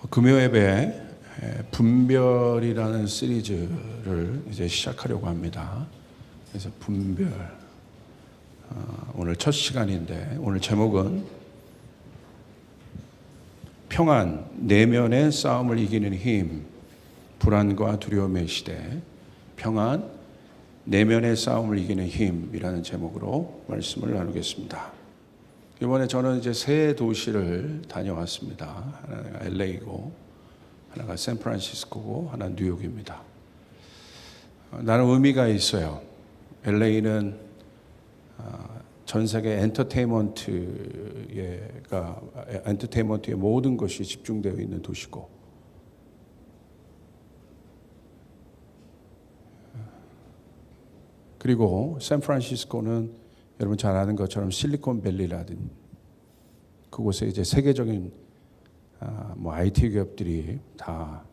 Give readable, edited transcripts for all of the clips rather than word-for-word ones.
금요 예배 분별이라는 시리즈를 이제 시작하려고 합니다. 그래서 분별 오늘 첫 시간인데 오늘 제목은 평안 내면의 싸움을 이기는 힘 불안과 두려움의 시대 평안 내면의 싸움을 이기는 힘이라는 제목으로 말씀을 나누겠습니다. 이번에 저는 이제 세 도시를 다녀왔습니다. 하나가 LA고, 하나가 샌프란시스코고, 하나 뉴욕입니다. 나는 의미가 있어요. LA는 전 세계 엔터테인먼트의 모든 것이 집중되어 있는 도시고, 그리고 샌프란시스코는 여러분 잘 아는 것처럼 실리콘밸리라든 그곳에 이제 세계적인 IT 기업들이 다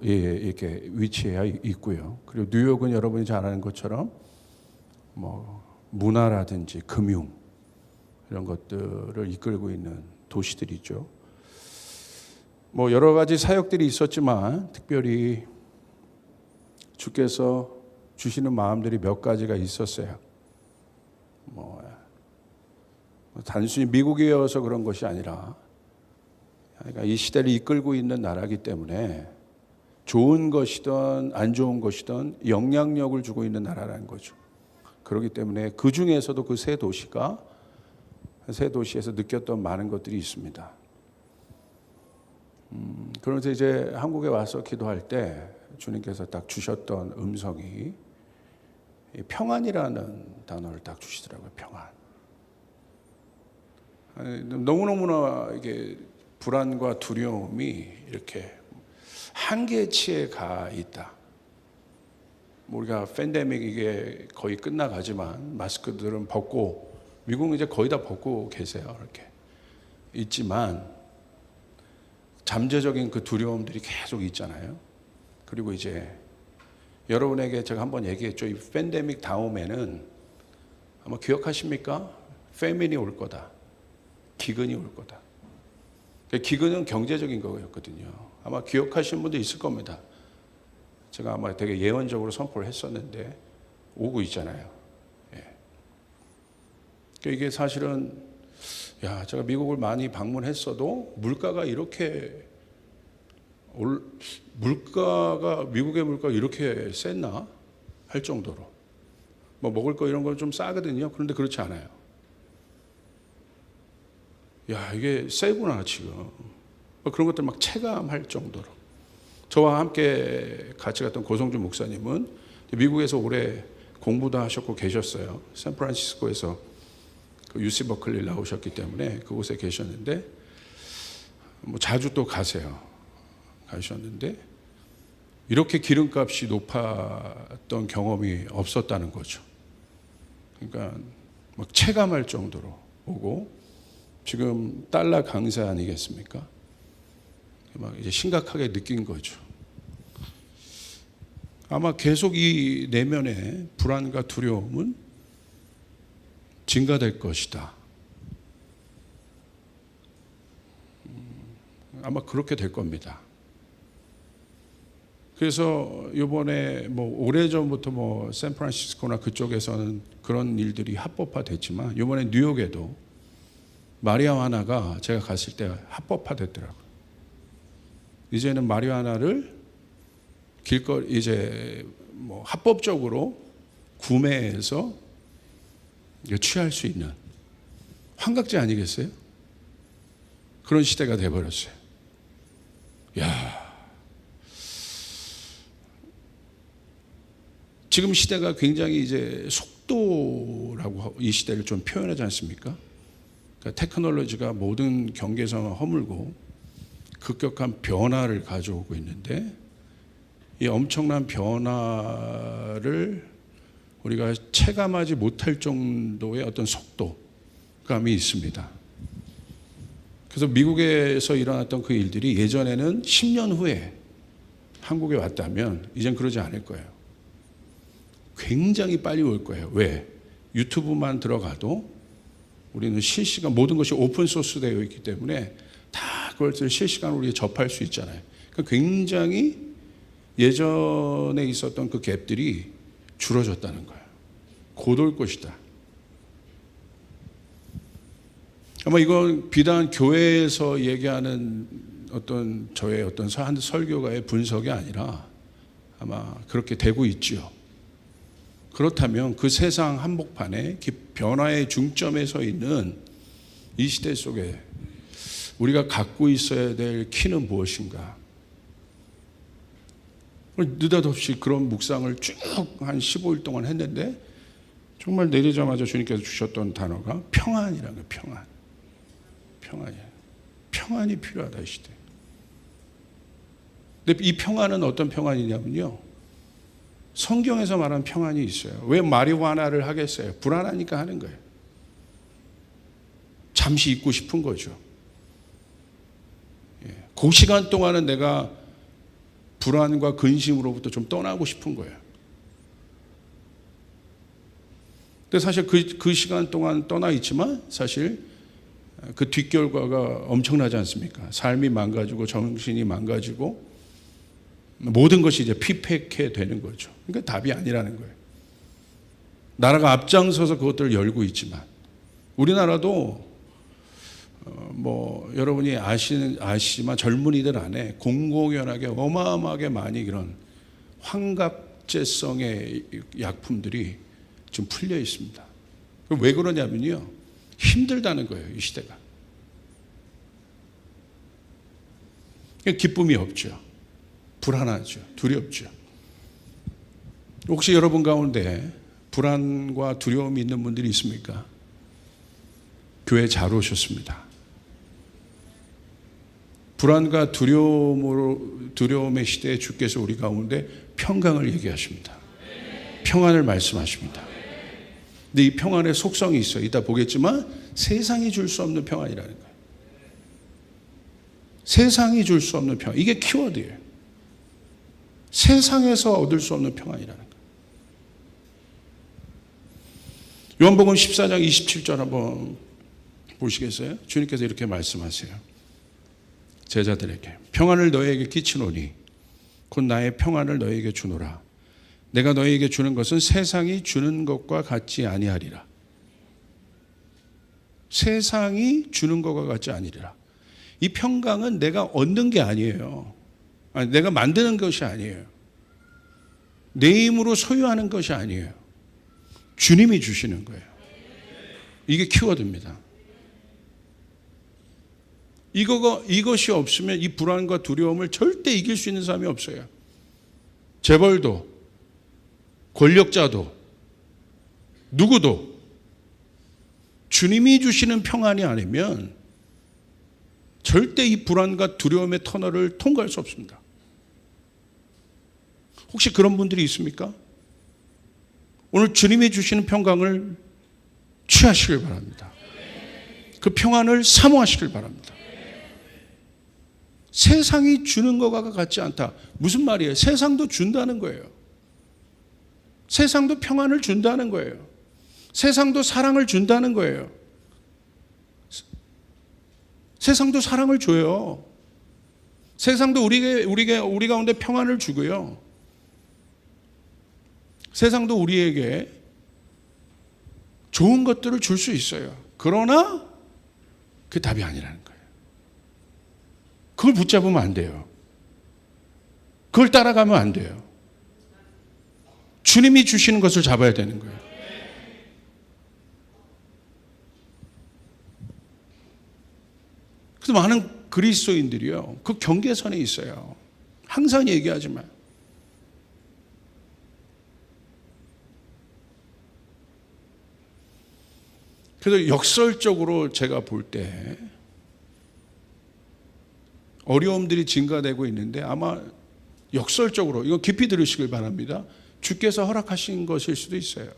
이렇게 위치해 있고요. 그리고 뉴욕은 여러분이 잘 아는 것처럼 문화라든지 금융 이런 것들을 이끌고 있는 도시들이죠. 여러 가지 사역들이 있었지만 특별히 주께서 주시는 마음들이 몇 가지가 있었어요. 단순히 미국이어서 그런 것이 아니라 그러니까 이 시대를 이끌고 있는 나라이기 때문에 좋은 것이든 안 좋은 것이든 영향력을 주고 있는 나라라는 거죠. 그렇기 때문에 그 중에서도 그 세 도시에서 느꼈던 많은 것들이 있습니다. 그러면서 이제 한국에 와서 기도할 때 주님께서 딱 주셨던 음성이 평안이라는 단어를 딱 주시더라고요. 평안. 너무너무나 이게 불안과 두려움이 이렇게 한계치에 가 있다. 우리가 팬데믹 이게 거의 끝나가지만 마스크들은 벗고 미국은 이제 거의 다 벗고 계세요. 이렇게 있지만 잠재적인 그 두려움들이 계속 있잖아요. 그리고 이제 여러분에게 제가 한번 얘기했죠. 이 팬데믹 다음에는 아마 기억하십니까? 페미니 올 거다. 기근이 올 거다. 기근은 경제적인 거였거든요. 아마 기억하시는 분도 있을 겁니다. 제가 아마 되게 예언적으로 선포를 했었는데 오고 있잖아요. 이게 사실은 제가 미국을 많이 방문했어도 물가가 이렇게 미국의 물가가 이렇게 셌나 할 정도로 먹을 거 이런 거 좀 싸거든요. 그런데 그렇지 않아요. 이게 세구나 지금. 그런 것들 막 체감할 정도로. 저와 함께 같이 갔던 고성준 목사님은 미국에서 오래 공부도 하셨고 계셨어요. 샌프란시스코에서 UC 버클리 나오셨기 때문에 그곳에 계셨는데 자주 또 가셨는데 이렇게 기름값이 높았던 경험이 없었다는 거죠. 그러니까 막 체감할 정도로 오고 지금 달러 강세 아니겠습니까? 막 이제 심각하게 느낀 거죠. 아마 계속 이 내면의 불안과 두려움은 증가될 것이다. 아마 그렇게 될 겁니다. 그래서 이번에 오래전부터 샌프란시스코나 그쪽에서는 그런 일들이 합법화됐지만 이번에 뉴욕에도 마리아화나가 제가 갔을 때 합법화됐더라고요. 이제는 마리아화나를 이제 합법적으로 구매해서 취할 수 있는 환각제 아니겠어요? 그런 시대가 돼버렸어요. 지금 시대가 굉장히 이제 속도라고 이 시대를 좀 표현하지 않습니까? 그러니까 테크놀로지가 모든 경계선을 허물고 급격한 변화를 가져오고 있는데 이 엄청난 변화를 우리가 체감하지 못할 정도의 어떤 속도감이 있습니다. 그래서 미국에서 일어났던 그 일들이 예전에는 10년 후에 한국에 왔다면 이젠 그러지 않을 거예요. 굉장히 빨리 올 거예요. 왜? 유튜브만 들어가도 우리는 실시간 모든 것이 오픈 소스 되어 있기 때문에 다 그걸 실시간으로 우리가 접할 수 있잖아요. 그러니까 굉장히 예전에 있었던 그 갭들이 줄어졌다는 거예요. 곧 올 것이다. 아마 이건 비단 교회에서 얘기하는 어떤 저의 어떤 한 설교가의 분석이 아니라 아마 그렇게 되고 있지요. 그렇다면 그 세상 한복판에 변화의 중점에 서 있는 이 시대 속에 우리가 갖고 있어야 될 키는 무엇인가? 느닷없이 그런 묵상을 쭉 한 15일 동안 했는데 정말 내리자마자 주님께서 주셨던 단어가 평안이라는 거예요. 평안. 평안이에요. 평안이 필요하다 이 시대. 근데 이 평안은 어떤 평안이냐면요. 성경에서 말하는 평안이 있어요. 왜 마리화나를 하겠어요? 불안하니까 하는 거예요. 잠시 있고 싶은 거죠. 그 시간 동안은 내가 불안과 근심으로부터 좀 떠나고 싶은 거예요. 근데 사실 그 시간 동안 떠나 있지만 사실 그 뒷결과가 엄청나지 않습니까? 삶이 망가지고 정신이 망가지고 모든 것이 이제 피폐해 되는 거죠. 그러니까 답이 아니라는 거예요. 나라가 앞장서서 그것들을 열고 있지만 우리나라도 여러분이 아시지만 젊은이들 안에 공공연하게 어마어마하게 많이 그런 환각제성의 약품들이 지금 풀려 있습니다. 왜 그러냐면요. 힘들다는 거예요. 이 시대가. 기쁨이 없죠. 불안하죠. 두렵죠. 혹시 여러분 가운데 불안과 두려움이 있는 분들이 있습니까? 교회 잘 오셨습니다. 불안과 두려움의 시대에 주께서 우리 가운데 평강을 얘기하십니다. 평안을 말씀하십니다. 근데 이 평안의 속성이 있어요. 이따 보겠지만 세상이 줄 수 없는 평안이라는 거예요. 세상이 줄 수 없는 평안. 이게 키워드예요. 세상에서 얻을 수 없는 평안이라는 거예요. 요한복음 14장 27절 한번 보시겠어요? 주님께서 이렇게 말씀하세요. 제자들에게 평안을 너희에게 끼치노니 곧 나의 평안을 너희에게 주노라. 내가 너희에게 주는 것은 세상이 주는 것과 같지 아니하리라. 세상이 주는 것과 같지 아니리라. 이 평강은 내가 얻는 게 아니에요. 내가 만드는 것이 아니에요. 내 힘으로 소유하는 것이 아니에요. 주님이 주시는 거예요. 이게 키워드입니다. 이것이 없으면 이 불안과 두려움을 절대 이길 수 있는 사람이 없어요. 재벌도, 권력자도, 누구도 주님이 주시는 평안이 아니면 절대 이 불안과 두려움의 터널을 통과할 수 없습니다. 혹시 그런 분들이 있습니까? 오늘 주님이 주시는 평강을 취하시길 바랍니다. 그 평안을 사모하시길 바랍니다. 세상이 주는 것과 같지 않다. 무슨 말이에요? 세상도 준다는 거예요. 세상도 평안을 준다는 거예요. 세상도 사랑을 준다는 거예요. 세상도 사랑을 줘요. 세상도 우리 가운데 평안을 주고요. 세상도 우리에게 좋은 것들을 줄 수 있어요. 그러나 그 답이 아니라는 거예요. 그걸 붙잡으면 안 돼요. 그걸 따라가면 안 돼요. 주님이 주시는 것을 잡아야 되는 거예요. 그래서 많은 그리스도인들이요, 그 경계선에 있어요. 항상 얘기하지만. 그래서 역설적으로 제가 볼 때 어려움들이 증가되고 있는데 아마 역설적으로, 이거 깊이 들으시길 바랍니다. 주께서 허락하신 것일 수도 있어요.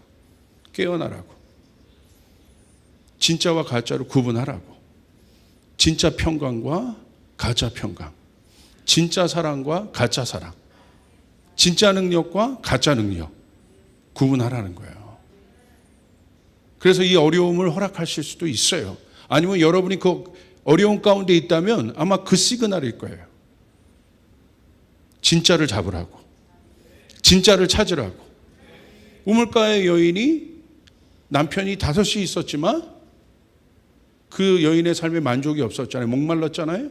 깨어나라고. 진짜와 가짜로 구분하라고. 진짜 평강과 가짜 평강. 진짜 사랑과 가짜 사랑. 진짜 능력과 가짜 능력. 구분하라는 거예요. 그래서 이 어려움을 허락하실 수도 있어요. 아니면 여러분이 그 어려운 가운데 있다면 아마 그 시그널일 거예요. 진짜를 잡으라고, 진짜를 찾으라고. 우물가의 여인이 남편이 5이 있었지만 그 여인의 삶에 만족이 없었잖아요. 목말랐잖아요.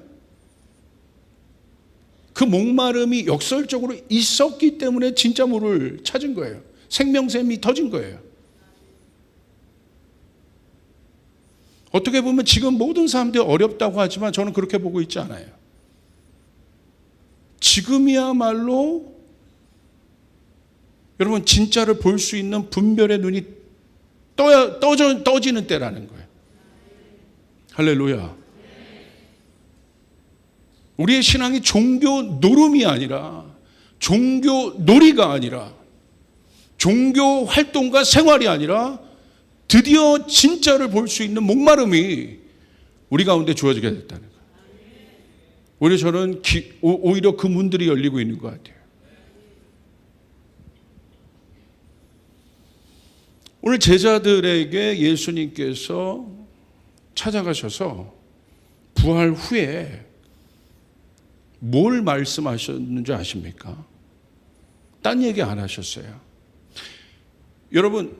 그 목마름이 역설적으로 있었기 때문에 진짜 물을 찾은 거예요. 생명샘이 터진 거예요. 어떻게 보면 지금 모든 사람들이 어렵다고 하지만 저는 그렇게 보고 있지 않아요. 지금이야말로 여러분 진짜를 볼 수 있는 분별의 눈이 떠지는 때라는 거예요. 할렐루야. 우리의 신앙이 종교 노름이 아니라, 종교 놀이가 아니라, 종교 활동과 생활이 아니라 드디어 진짜를 볼 수 있는 목마름이 우리 가운데 주어지게 됐다는 거예요. 오히려 저는 오히려 그 문들이 열리고 있는 것 같아요. 오늘 제자들에게 예수님께서 찾아가셔서 부활 후에 뭘 말씀하셨는지 아십니까? 딴 얘기 안 하셨어요. 여러분,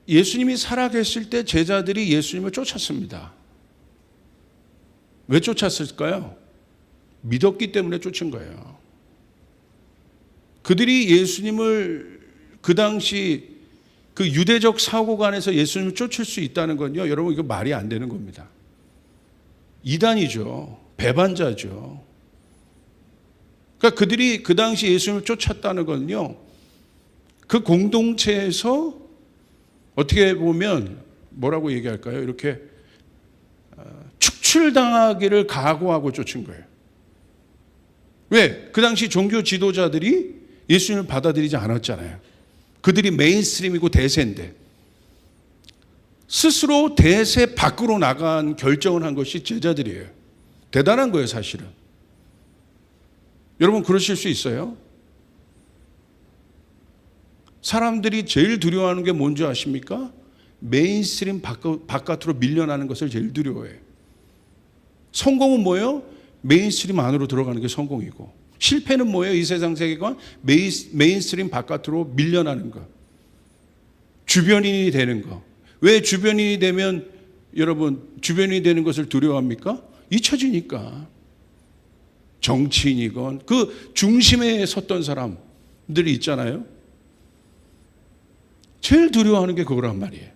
예수님이 살아계실 때 제자들이 예수님을 쫓았습니다. 왜 쫓았을까요? 믿었기 때문에 쫓은 거예요. 그들이 예수님을 그 당시 그 유대적 사고관에서 예수님을 쫓을 수 있다는 건요, 여러분 이거 말이 안 되는 겁니다. 이단이죠. 배반자죠. 그러니까 그들이 그 당시 예수님을 쫓았다는 건요, 그 공동체에서 어떻게 보면 뭐라고 얘기할까요? 이렇게 축출당하기를 각오하고 쫓은 거예요. 왜? 그 당시 종교 지도자들이 예수님을 받아들이지 않았잖아요. 그들이 메인스트림이고 대세인데 스스로 대세 밖으로 나간 결정을 한 것이 제자들이에요. 대단한 거예요, 사실은. 여러분 그러실 수 있어요? 사람들이 제일 두려워하는 게 뭔지 아십니까? 메인스트림 바깥으로 밀려나는 것을 제일 두려워해요. 성공은 뭐예요? 메인스트림 안으로 들어가는 게 성공이고, 실패는 뭐예요? 이 세상 세계관 메인스트림 바깥으로 밀려나는 거, 주변인이 되는 거. 왜 주변인이 되면 여러분 주변인이 되는 것을 두려워합니까? 잊혀지니까. 정치인이건 그 중심에 섰던 사람들이 있잖아요. 제일 두려워하는 게 그거란 말이에요.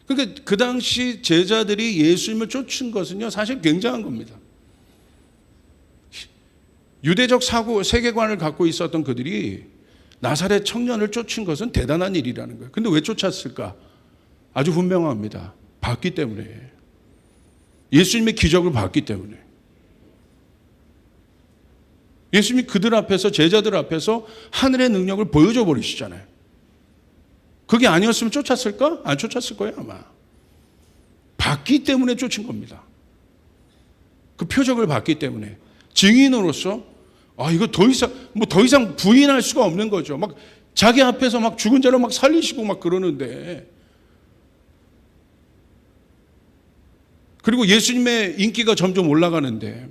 그러니까 그 당시 제자들이 예수님을 쫓은 것은요, 사실 굉장한 겁니다. 유대적 사고, 세계관을 갖고 있었던 그들이 나사렛 청년을 쫓은 것은 대단한 일이라는 거예요. 근데 왜 쫓았을까? 아주 분명합니다. 봤기 때문에. 예수님의 기적을 봤기 때문에. 예수님이 그들 앞에서, 제자들 앞에서 하늘의 능력을 보여줘 버리시잖아요. 그게 아니었으면 쫓았을까? 안 쫓았을 거예요, 아마. 봤기 때문에 쫓은 겁니다. 그 표적을 봤기 때문에. 증인으로서, 이거 더 이상 부인할 수가 없는 거죠. 막 자기 앞에서 막 죽은 자를 막 살리시고 막 그러는데. 그리고 예수님의 인기가 점점 올라가는데,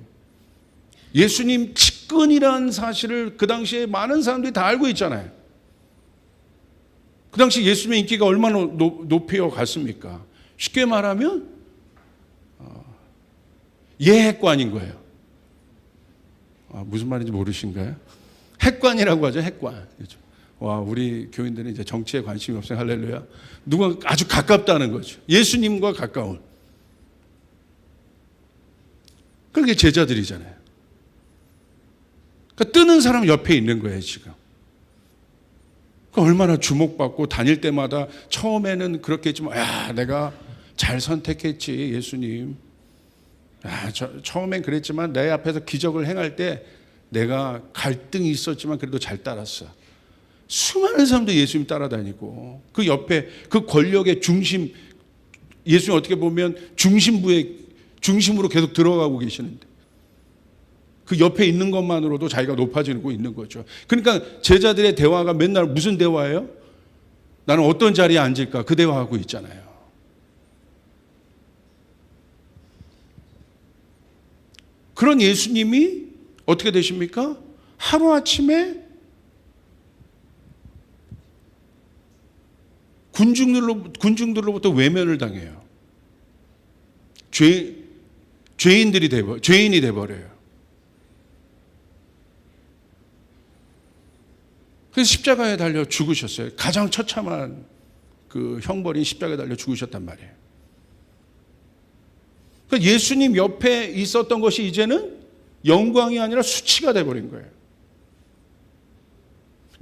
예수님 측근이라는 사실을 그 당시에 많은 사람들이 다 알고 있잖아요. 그 당시 예수님의 인기가 얼마나 높여 갔습니까? 쉽게 말하면 예핵관인 거예요. 무슨 말인지 모르신가요? 핵관이라고 하죠. 핵관. 와, 우리 교인들은 이제 정치에 관심이 없어요. 할렐루야. 누가 아주 가깝다는 거죠. 예수님과 가까운. 그게 제자들이잖아요. 그러니까 뜨는 사람 옆에 있는 거예요, 지금. 그러니까 얼마나 주목받고 다닐 때마다 처음에는 그렇게 했지만, 내가 잘 선택했지, 예수님. 처음엔 그랬지만 내 앞에서 기적을 행할 때 내가 갈등이 있었지만 그래도 잘 따랐어. 수많은 사람도 예수님 따라다니고, 그 옆에 그 권력의 중심, 예수님 어떻게 보면 중심으로 계속 들어가고 계시는데, 그 옆에 있는 것만으로도 자기가 높아지고 있는 거죠. 그러니까 제자들의 대화가 맨날 무슨 대화예요? 나는 어떤 자리에 앉을까 그 대화하고 있잖아요. 그런 예수님이 어떻게 되십니까? 하루아침에 군중들로부터 외면을 당해요. 죄인이 돼버려요. 그래서 십자가에 달려 죽으셨어요. 가장 처참한 그 형벌인 십자가에 달려 죽으셨단 말이에요. 그러니까 예수님 옆에 있었던 것이 이제는 영광이 아니라 수치가 돼버린 거예요.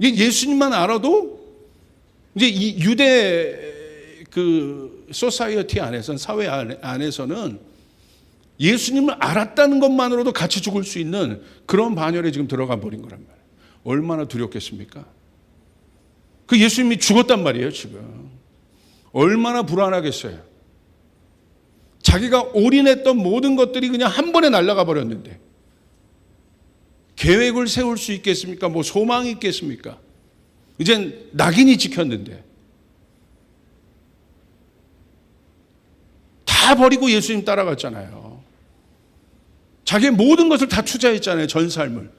예수님만 알아도 이제 이 유대 그 소사이어티 안에서는, 사회 안에서는 예수님을 알았다는 것만으로도 같이 죽을 수 있는 그런 반열에 지금 들어가 버린 거란 말이에요. 얼마나 두렵겠습니까? 그 예수님이 죽었단 말이에요, 지금. 얼마나 불안하겠어요. 자기가 올인했던 모든 것들이 그냥 한 번에 날아가 버렸는데 계획을 세울 수 있겠습니까? 뭐 소망이 있겠습니까? 이젠 낙인이 찍혔는데 다 버리고 예수님 따라갔잖아요. 자기의 모든 것을 다 투자했잖아요, 전 삶을.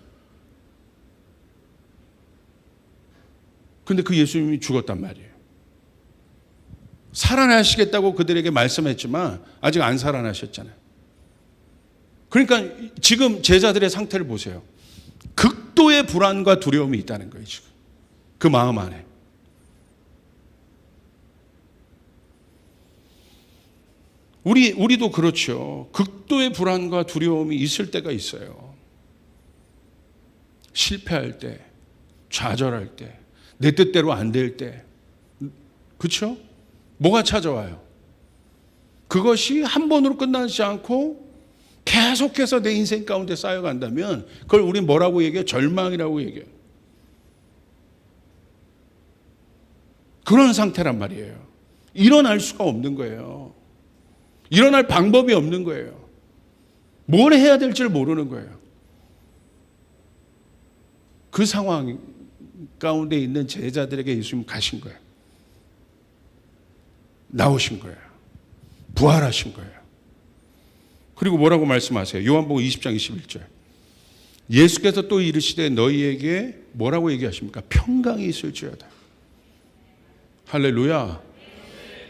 근데 그 예수님이 죽었단 말이에요. 살아나시겠다고 그들에게 말씀했지만 아직 안 살아나셨잖아요. 그러니까 지금 제자들의 상태를 보세요. 극도의 불안과 두려움이 있다는 거예요, 지금. 그 마음 안에. 우리도 그렇죠. 극도의 불안과 두려움이 있을 때가 있어요. 실패할 때, 좌절할 때, 내 뜻대로 안 될 때. 그렇죠? 뭐가 찾아와요? 그것이 한 번으로 끝나지 않고 계속해서 내 인생 가운데 쌓여간다면 그걸 우리 뭐라고 얘기해요? 절망이라고 얘기해요. 그런 상태란 말이에요. 일어날 수가 없는 거예요. 일어날 방법이 없는 거예요. 뭘 해야 될지를 모르는 거예요. 그 상황 가운데 있는 제자들에게 예수님 가신 거예요. 나오신 거예요. 부활하신 거예요. 그리고 뭐라고 말씀하세요? 요한복음 20장 21절. 예수께서 또 이르시되 너희에게 뭐라고 얘기하십니까? 평강이 있을지어다. 할렐루야.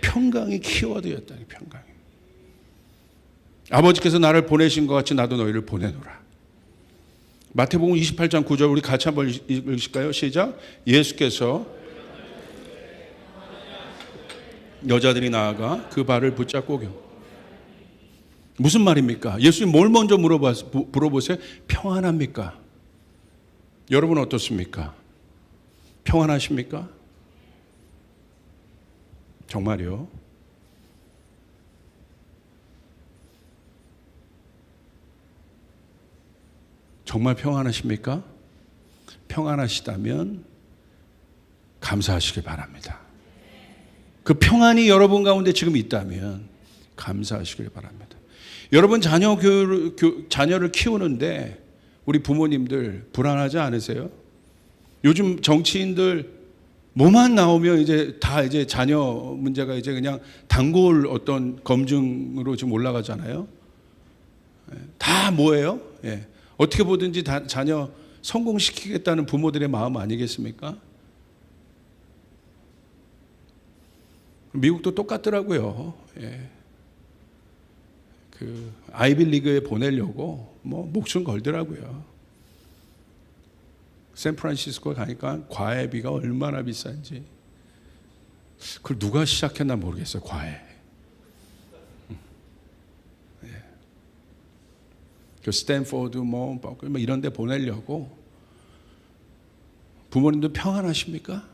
평강이 키워드였다니, 평강이. 아버지께서 나를 보내신 것 같이 나도 너희를 보내노라. 마태복음 28장 9절 우리 같이 한번 읽으실까요? 시작. 예수께서 여자들이 나아가 그 발을 붙잡고 무슨 말입니까? 예수님 뭘 먼저 물어보세요? 평안합니까? 여러분 어떻습니까? 평안하십니까? 정말요? 정말 평안하십니까? 평안하시다면 감사하시길 바랍니다. 그 평안이 여러분 가운데 지금 있다면 감사하시길 바랍니다. 여러분 자녀를 키우는데 우리 부모님들 불안하지 않으세요? 요즘 정치인들 뭐만 나오면 이제 다 이제 자녀 문제가 이제 그냥 단골 어떤 검증으로 지금 올라가잖아요. 다 뭐예요? 예. 어떻게 보든지 자녀 성공시키겠다는 부모들의 마음 아니겠습니까? 미국도 똑같더라고요. 예. 그 아이비리그에 보내려고 뭐 목숨 걸더라고요. 샌프란시스코 가니까 과외비가 얼마나 비싼지. 그걸 누가 시작했나 모르겠어요. 과외. 예. 그 스탠포드 뭐 이런 데 보내려고. 부모님도 평안하십니까?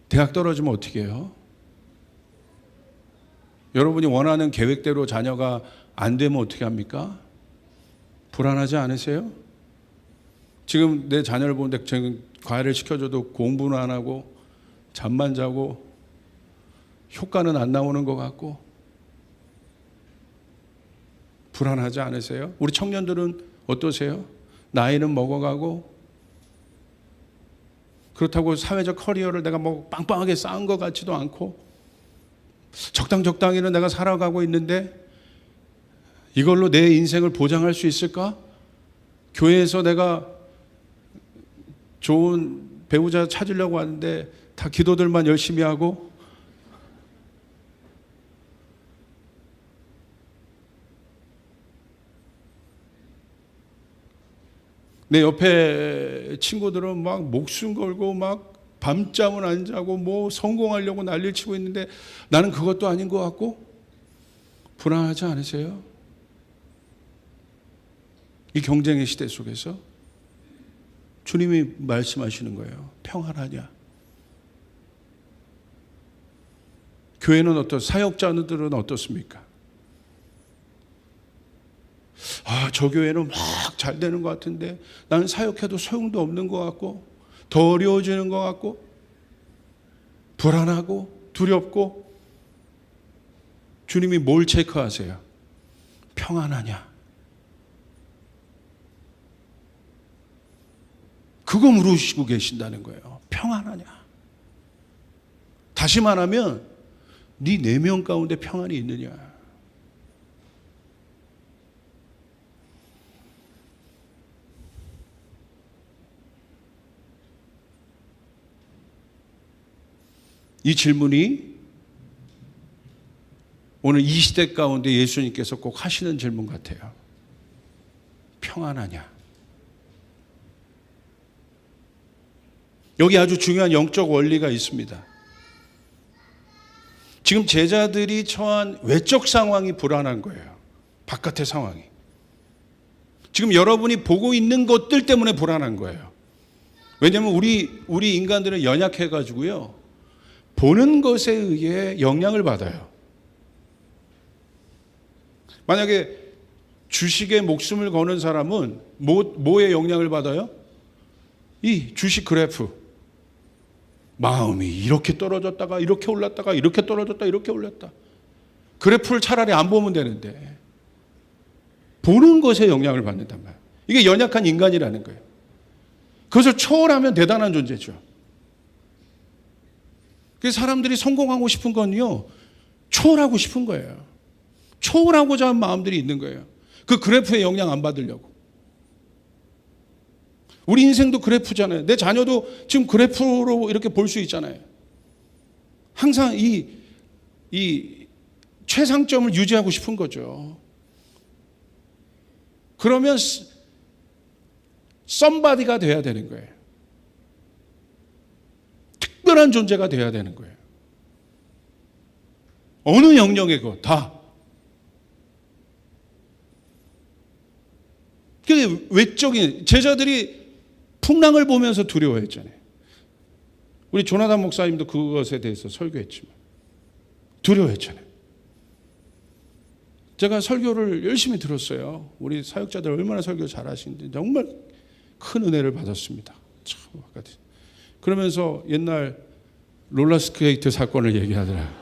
대학 떨어지면 어떻게 해요? 여러분이 원하는 계획대로 자녀가 안 되면 어떻게 합니까? 불안하지 않으세요? 지금 내 자녀를 보는데 지금 과외를 시켜줘도 공부는 안 하고 잠만 자고 효과는 안 나오는 것 같고 불안하지 않으세요? 우리 청년들은 어떠세요? 나이는 먹어가고 그렇다고 사회적 커리어를 내가 뭐 빵빵하게 쌓은 것 같지도 않고 적당히는 내가 살아가고 있는데 이걸로 내 인생을 보장할 수 있을까? 교회에서 내가 좋은 배우자 찾으려고 하는데 다 기도들만 열심히 하고 내 옆에 친구들은 막 목숨 걸고 막 밤잠을 안 자고 뭐 성공하려고 난리를 치고 있는데 나는 그것도 아닌 것 같고 불안하지 않으세요? 이 경쟁의 시대 속에서 주님이 말씀하시는 거예요. 평안하냐? 교회는 사역자들은 어떻습니까? 저 교회는 막 잘 되는 것 같은데 나는 사역해도 소용도 없는 것 같고 더 어려워지는 것 같고 불안하고 두렵고 주님이 뭘 체크하세요? 평안하냐? 그거 물으시고 계신다는 거예요. 평안하냐? 다시 말하면 네 내면 가운데 평안이 있느냐? 이 질문이 오늘 이 시대 가운데 예수님께서 꼭 하시는 질문 같아요. 평안하냐? 여기 아주 중요한 영적 원리가 있습니다. 지금 제자들이 처한 외적 상황이 불안한 거예요. 바깥의 상황이. 지금 여러분이 보고 있는 것들 때문에 불안한 거예요. 왜냐하면 우리 인간들은 연약해가지고요. 보는 것에 의해 영향을 받아요. 만약에 주식에 목숨을 거는 사람은 뭐에 영향을 받아요? 이 주식 그래프. 마음이 이렇게 떨어졌다가 이렇게 올랐다가 이렇게 떨어졌다 이렇게 올랐다. 그래프를 차라리 안 보면 되는데 보는 것에 영향을 받는단 말이에요. 이게 연약한 인간이라는 거예요. 그것을 초월하면 대단한 존재죠. 그래서 사람들이 성공하고 싶은 건요, 초월하고 싶은 거예요. 초월하고자 하는 마음들이 있는 거예요. 그 그래프에 영향 안 받으려고. 우리 인생도 그래프잖아요. 내 자녀도 지금 그래프로 이렇게 볼 수 있잖아요. 항상 이 최상점을 유지하고 싶은 거죠. 그러면 somebody가 돼야 되는 거예요. 특별한 존재가 돼야 되는 거예요. 어느 영역이고 다. 그게 외적인 제자들이 풍랑을 보면서 두려워했잖아요. 우리 조나단 목사님도 그것에 대해서 설교했지만 두려워했잖아요. 제가 설교를 열심히 들었어요. 우리 사역자들 얼마나 설교 잘하시는지 정말 큰 은혜를 받았습니다. 참 그러면서 옛날 롤러스케이트 사건을 얘기하더라.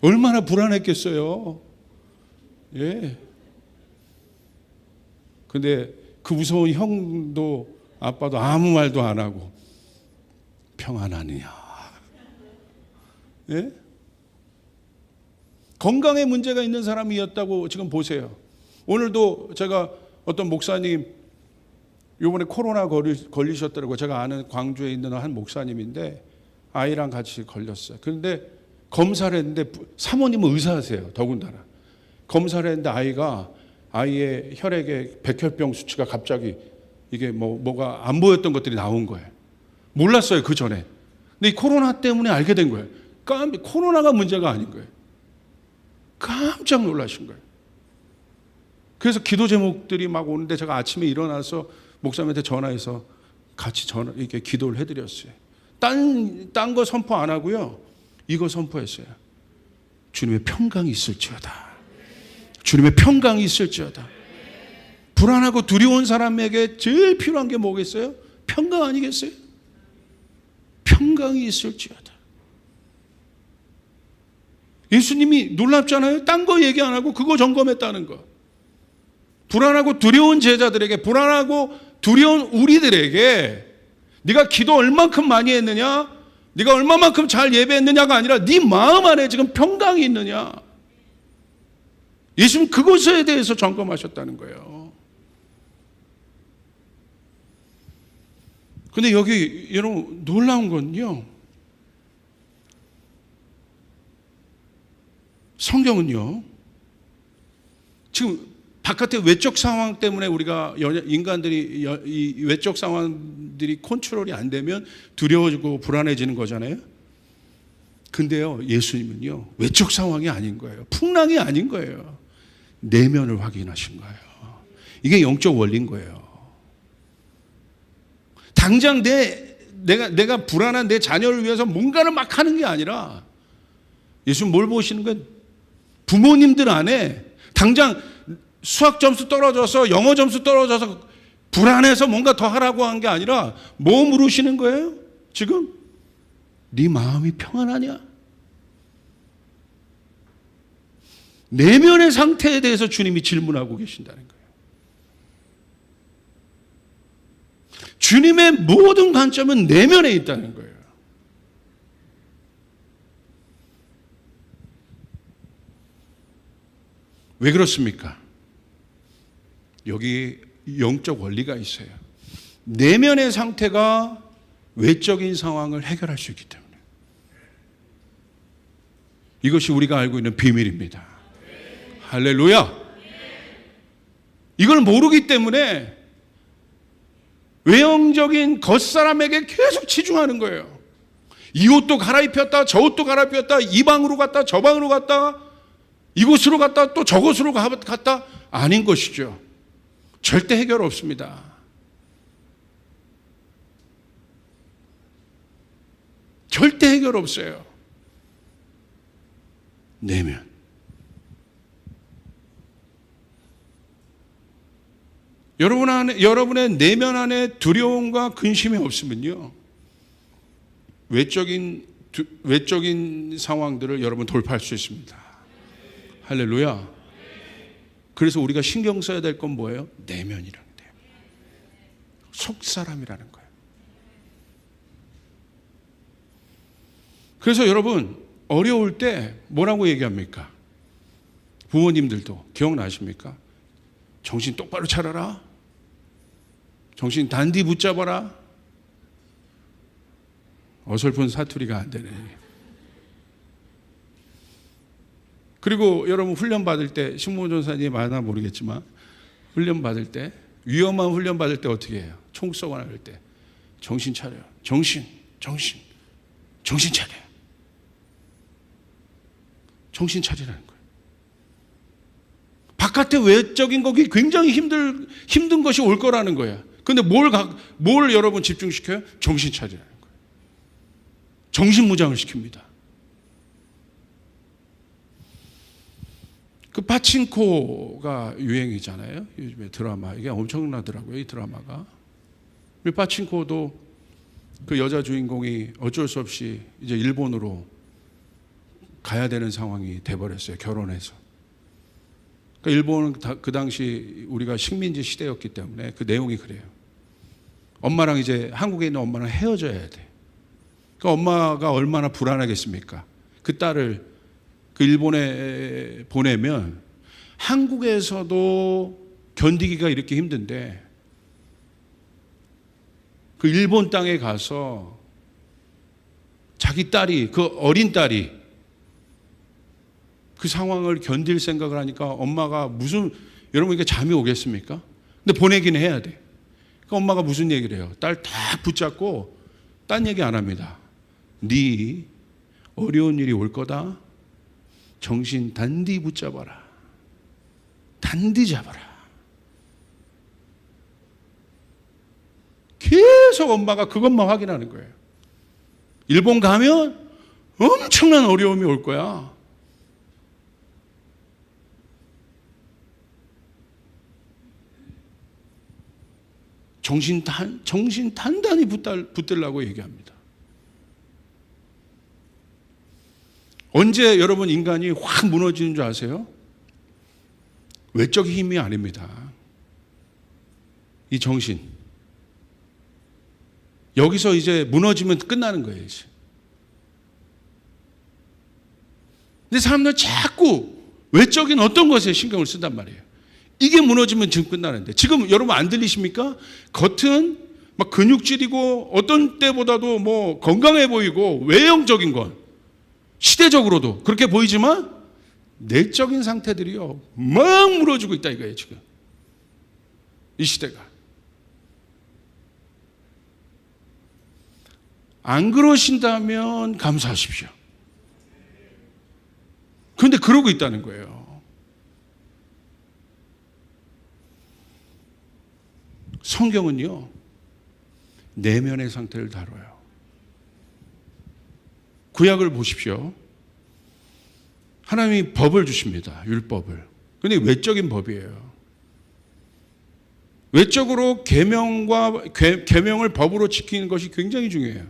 얼마나 불안했겠어요. 예. 근데 그 무서운 형도 아빠도 아무 말도 안 하고 평안하느냐. 예? 건강에 문제가 있는 사람이었다고 지금 보세요. 오늘도 제가 어떤 목사님 이번에 코로나 걸리셨더라고요. 제가 아는 광주에 있는 한 목사님인데 아이랑 같이 걸렸어요. 그런데 검사를 했는데 사모님은 의사하세요. 더군다나. 검사를 했는데 아이의 혈액에 백혈병 수치가 갑자기 이게 뭐가 안 보였던 것들이 나온 거예요. 몰랐어요. 그 전에. 근데 이 코로나 때문에 알게 된 거예요. 코로나가 문제가 아닌 거예요. 깜짝 놀라신 거예요. 그래서 기도 제목들이 막 오는데 제가 아침에 일어나서 목사님한테 전화해서 같이 이렇게 기도를 해드렸어요. 딴 거 선포 안 하고요. 이거 선포했어요. 주님의 평강이 있을지어다. 주님의 평강이 있을지어다. 불안하고 두려운 사람에게 제일 필요한 게 뭐겠어요? 평강 아니겠어요? 평강이 있을지어다. 예수님이 놀랍잖아요. 딴 거 얘기 안 하고 그거 점검했다는 거. 불안하고 두려운 제자들에게, 불안하고 두려운 우리들에게 네가 기도 얼만큼 많이 했느냐, 네가 얼마만큼 잘 예배했느냐가 아니라 네 마음 안에 지금 평강이 있느냐. 예수님 그것에 대해서 점검하셨다는 거예요. 근데 여기 여러분 놀라운 건요, 성경은요 지금 바깥의 외적 상황 때문에 우리가 인간들이 이 외적 상황들이 컨트롤이 안 되면 두려워지고 불안해지는 거잖아요. 근데요 예수님은요 외적 상황이 아닌 거예요. 풍랑이 아닌 거예요. 내면을 확인하신 거예요. 이게 영적 원리인 거예요. 당장 내가 불안한 내 자녀를 위해서 뭔가를 막 하는 게 아니라 예수님 뭘 보시는 건 부모님들 안에 당장 수학 점수 떨어져서 영어 점수 떨어져서 불안해서 뭔가 더 하라고 한 게 아니라 뭐 물으시는 거예요? 지금 네 마음이 평안하냐? 내면의 상태에 대해서 주님이 질문하고 계신다는 거예요. 주님의 모든 관점은 내면에 있다는 거예요. 왜 그렇습니까? 여기 영적 원리가 있어요. 내면의 상태가 외적인 상황을 해결할 수 있기 때문에. 이것이 우리가 알고 있는 비밀입니다. 할렐루야. 이걸 모르기 때문에 외형적인 겉사람에게 계속 치중하는 거예요. 이 옷도 갈아입혔다, 저 옷도 갈아입혔다, 이 방으로 갔다, 저 방으로 갔다, 이곳으로 갔다, 또 저곳으로 갔다. 아닌 것이죠. 절대 해결 없습니다. 절대 해결 없어요. 내면. 여러분의 내면 안에 두려움과 근심이 없으면요, 외적인 상황들을 여러분 돌파할 수 있습니다. 할렐루야. 그래서 우리가 신경 써야 될 건 뭐예요? 내면이라는 거예요. 속사람이라는 거예요. 그래서 여러분 어려울 때 뭐라고 얘기합니까? 부모님들도 기억나십니까? 정신 똑바로 차려라. 정신 단디 붙잡아라. 어설픈 사투리가 안 되네. 그리고 여러분 훈련 받을 때, 신문 전사님이 많아 모르겠지만 훈련 받을 때, 위험한 훈련 받을 때 어떻게 해요? 총 쏘거나 그럴 때 정신 차려. 정신 차려. 정신 차리라는 거예요. 바깥의 외적인 것이 굉장히 힘든 것이 올 거라는 거예요. 근데 뭘 여러분 집중시켜요? 정신 차리라는 거예요. 정신무장을 시킵니다. 그 파친코가 유행이잖아요. 요즘에 드라마. 이게 엄청나더라고요. 이 드라마가. 이 파친코도 그 여자 주인공이 어쩔 수 없이 이제 일본으로 가야 되는 상황이 돼버렸어요. 결혼해서. 그러니까 일본은 그 당시 우리가 식민지 시대였기 때문에 그 내용이 그래요. 엄마랑 이제 한국에 있는 엄마랑 헤어져야 돼. 그러니까 엄마가 얼마나 불안하겠습니까? 그 딸을 그 일본에 보내면 한국에서도 견디기가 이렇게 힘든데 그 일본 땅에 가서 자기 딸이, 그 어린 딸이 그 상황을 견딜 생각을 하니까 엄마가 여러분 이게 잠이 오겠습니까? 근데 보내기는 해야 돼. 그러니까 엄마가 무슨 얘기를 해요? 딸 딱 붙잡고 딴 얘기 안 합니다. 네 어려운 일이 올 거다. 정신 단디 붙잡아라. 단디 잡아라. 계속 엄마가 그것만 확인하는 거예요. 일본 가면 엄청난 어려움이 올 거야. 정신 단단히 붙들라고 얘기합니다. 언제 여러분 인간이 확 무너지는 줄 아세요? 외적 힘이 아닙니다. 이 정신, 여기서 이제 무너지면 끝나는 거예요. 이제. 근데 사람들은 자꾸 외적인 어떤 것에 신경을 쓴단 말이에요. 이게 무너지면 지금 끝나는데, 지금 여러분 안 들리십니까? 겉은 막 근육질이고 어떤 때보다도 뭐 건강해 보이고 외형적인 건 시대적으로도 그렇게 보이지만 내적인 상태들이요 막 무너지고 있다 이거예요. 지금 이 시대가. 안 그러신다면 감사하십시오. 그런데 그러고 있다는 거예요. 성경은요 내면의 상태를 다뤄요. 구약을 보십시오. 하나님이 법을 주십니다. 율법을. 그런데 외적인 법이에요. 외적으로 계명을 법으로 지키는 것이 굉장히 중요해요.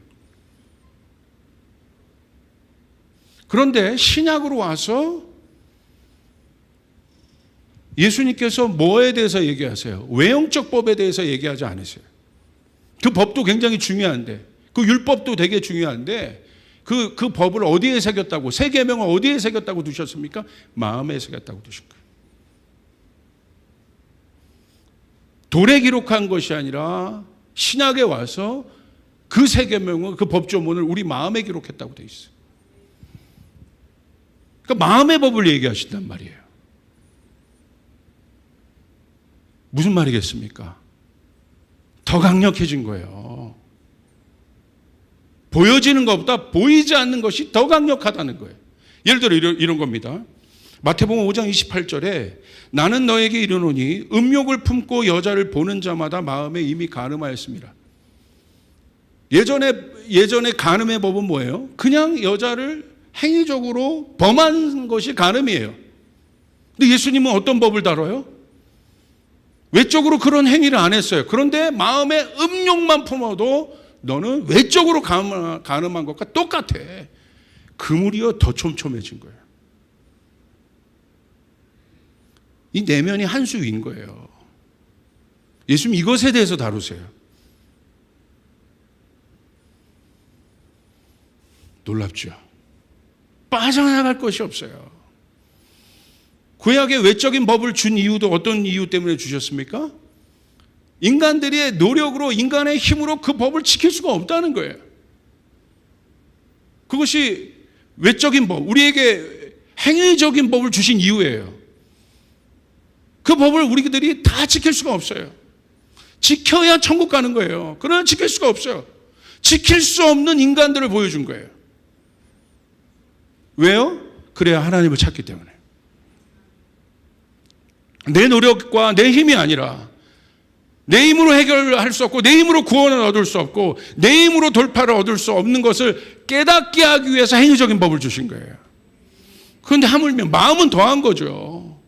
그런데 신약으로 와서 예수님께서 뭐에 대해서 얘기하세요? 외형적 법에 대해서 얘기하지 않으세요. 그 법도 굉장히 중요한데, 그 율법도 되게 중요한데, 그 법을 어디에 새겼다고, 새 계명을 어디에 새겼다고 두셨습니까? 마음에 새겼다고 두신 거예요. 돌에 기록한 것이 아니라 신약에 와서 그 새 계명을, 그 법조문을 우리 마음에 기록했다고 돼 있어요. 그러니까 마음의 법을 얘기하신단 말이에요. 무슨 말이겠습니까? 더 강력해진 거예요. 보여지는 것보다 보이지 않는 것이 더 강력하다는 거예요. 예를 들어 이런 겁니다. 마태복음 5장 28절에 나는 너에게 이르노니 음욕을 품고 여자를 보는 자마다 마음에 이미 간음하였습니다. 예전에 간음의 법은 뭐예요? 그냥 여자를 행위적으로 범한 것이 간음이에요. 근데 예수님은 어떤 법을 다뤄요? 외적으로 그런 행위를 안 했어요. 그런데 마음에 음욕만 품어도 너는 외적으로 간음한 것과 똑같아. 그물이요 더 촘촘해진 거예요. 이 내면이 한 수 위인 거예요. 예수님 이것에 대해서 다루세요. 놀랍죠? 빠져나갈 것이 없어요. 구약의 외적인 법을 준 이유도 어떤 이유 때문에 주셨습니까? 인간들의 노력으로, 인간의 힘으로 그 법을 지킬 수가 없다는 거예요. 그것이 외적인 법, 우리에게 행위적인 법을 주신 이유예요. 그 법을 우리들이 다 지킬 수가 없어요. 지켜야 천국 가는 거예요. 그러나 지킬 수가 없어요. 지킬 수 없는 인간들을 보여준 거예요. 왜요? 그래야 하나님을 찾기 때문에. 내 노력과 내 힘이 아니라 내 힘으로 해결할 수 없고 내 힘으로 구원을 얻을 수 없고 내 힘으로 돌파를 얻을 수 없는 것을 깨닫게 하기 위해서 행위적인 법을 주신 거예요. 그런데 하물며 마음은 더한 거죠.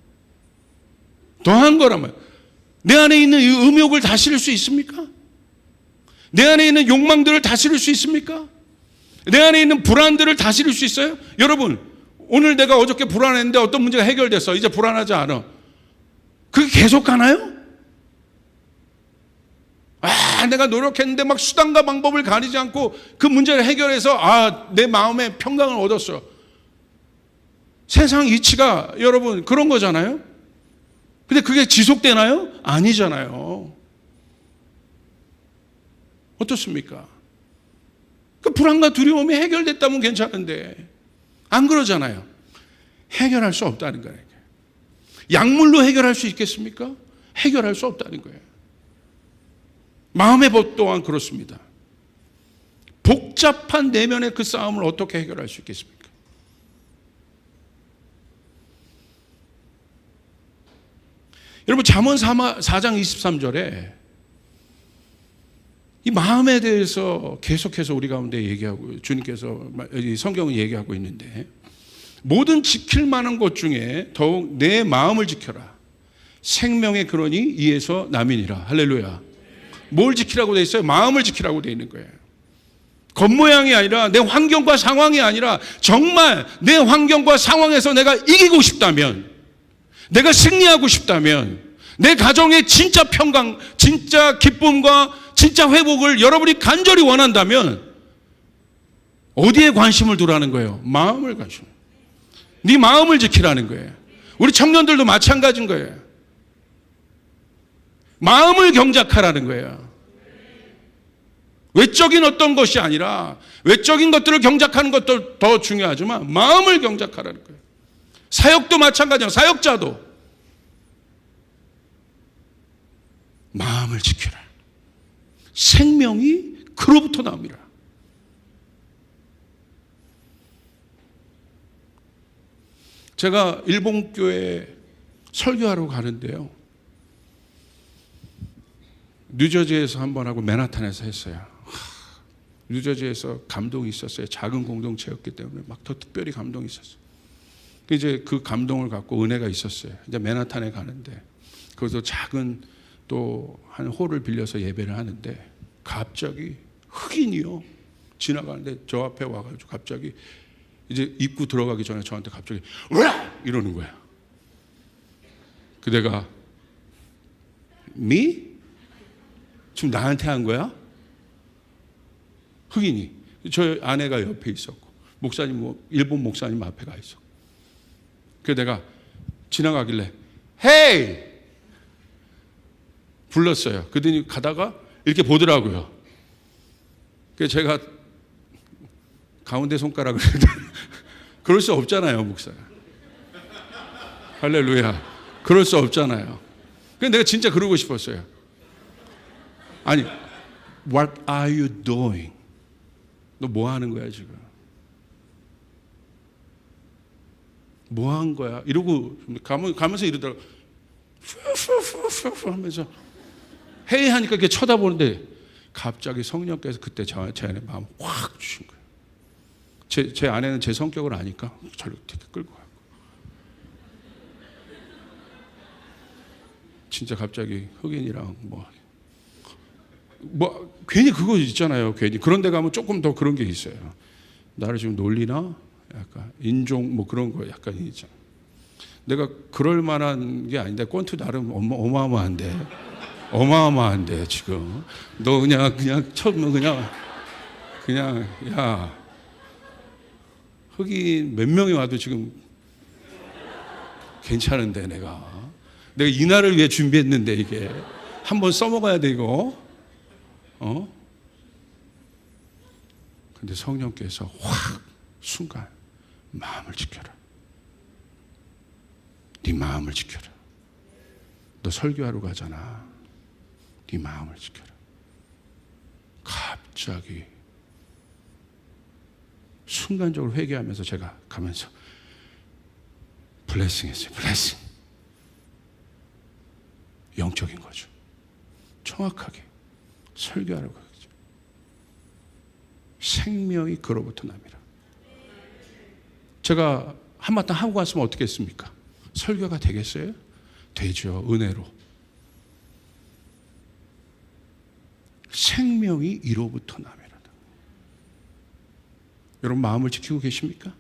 더한 거라면 내 안에 있는 이 음욕을 다스릴 수 있습니까? 내 안에 있는 욕망들을 다스릴 수 있습니까? 내 안에 있는 불안들을 다스릴 수 있어요? 여러분, 오늘 내가 어저께 불안했는데 어떤 문제가 해결됐어. 이제 불안하지 않아. 그게 계속 가나요? 내가 노력했는데 막 수단과 방법을 가리지 않고 그 문제를 해결해서 내 마음에 평강을 얻었어. 세상 이치가 여러분 그런 거잖아요. 근데 그게 지속되나요? 아니잖아요. 어떻습니까? 그 불안과 두려움이 해결됐다면 괜찮은데 안 그러잖아요. 해결할 수 없다는 거예요. 약물로 해결할 수 있겠습니까? 해결할 수 없다는 거예요. 마음의 법 또한 그렇습니다. 복잡한 내면의 그 싸움을 어떻게 해결할 수 있겠습니까? 여러분 잠언 4장 23절에 이 마음에 대해서 계속해서 우리 가운데 얘기하고 주님께서 성경은 얘기하고 있는데 모든 지킬 만한 것 중에 더욱 내 마음을 지켜라. 생명의 근원이 이에서 남이니라. 할렐루야. 뭘 지키라고 돼 있어요? 마음을 지키라고 돼 있는 거예요. 겉모양이 아니라 내 환경과 상황이 아니라 정말 내 환경과 상황에서 내가 이기고 싶다면, 내가 승리하고 싶다면, 내 가정의 진짜 평강, 진짜 기쁨과 진짜 회복을 여러분이 간절히 원한다면 어디에 관심을 두라는 거예요? 마음을 관심. 네 마음을 지키라는 거예요. 우리 청년들도 마찬가지인 거예요. 마음을 경작하라는 거예요. 외적인 어떤 것이 아니라 외적인 것들을 경작하는 것도 더 중요하지만 마음을 경작하라는 거예요. 사역도 마찬가지예요. 사역자도 마음을 지켜라. 생명이 그로부터 나옵니다. 제가 일본 교회에 설교하러 가는데요. 뉴저지에서 한 번 하고 맨하탄에서 했어요. 뉴저지에서 감동이 있었어요. 작은 공동체였기 때문에 막 더 특별히 감동이 있었어요. 이제 그 감동을 갖고 은혜가 있었어요. 이제 맨하탄에 가는데 거기서 작은 또 한 홀을 빌려서 예배를 하는데 갑자기 흑인이요 지나가는데 저 앞에 와가지고 갑자기 이제 입구 들어가기 전에 저한테 갑자기 으악! 이러는 거야. 그 내가 미? 지금 나한테 한 거야? 흑인이. 저 아내가 옆에 있었고 목사님 일본 목사님 앞에 가 있었고. 그래서 내가 지나가길래 헤이! 불렀어요. 그러더니 가다가 이렇게 보더라고요. 그래서 제가 가운데 손가락을 그럴 수 없잖아요, 목사. 할렐루야. 그럴 수 없잖아요. 그래서 내가 진짜 그러고 싶었어요. 아니, what are you doing? 너 뭐 하는 거야, 지금? 뭐 한 거야? 이러고 가면서 이러더라고. 하면서 헤이 하니까 이렇게 쳐다보는데 갑자기 성령께서 그때 제 안에 마음 확 주신 거예요. 제 아내는 제 성격을 아니까 저를 이렇게 끌고 가고. 진짜 갑자기 흑인이랑 뭐 괜히 그거 있잖아요. 괜히 그런 데 가면 조금 더 그런 게 있어요. 나를 지금 놀리나? 약간 인종 뭐 그런 거 약간 있잖아. 내가 그럴 만한 게 아닌데 꼰투 나름 어마어마한데 지금 너 그냥 처음 그냥 야 흑인 몇 명이 와도 지금 괜찮은데 내가 이날을 위해 준비했는데 이게 한번 써먹어야 돼 이거. 근데 성령께서 확 순간 마음을 지켜라. 네 마음을 지켜라. 너 설교하러 가잖아. 네 마음을 지켜라. 갑자기 순간적으로 회개하면서 제가 가면서 블레싱 했어요. 블레싱. 영적인 거죠. 정확하게 설교하러 가죠. 생명이 그로부터 납니다. 제가 한바탕 하고 갔으면 어떻게 했습니까? 설교가 되겠어요? 되죠. 은혜로. 생명이 이로부터 납니다. 여러분 마음을 지키고 계십니까?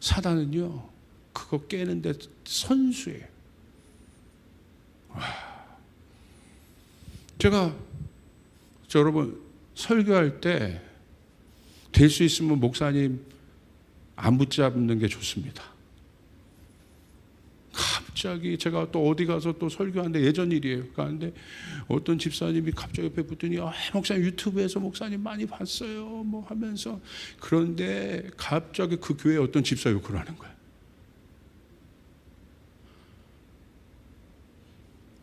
사단은요 그거 깨는데 선수예요. 제가 여러분 설교할 때 될 수 있으면 목사님 안 붙잡는 게 좋습니다. 갑자기 제가 또 어디 가서 또 설교하는데 예전 일이에요. 가는데 어떤 집사님이 갑자기 옆에 붙더니 목사님 유튜브에서 목사님 많이 봤어요 뭐 하면서 그런데 갑자기 그 교회에 어떤 집사 욕을 하는 거예요.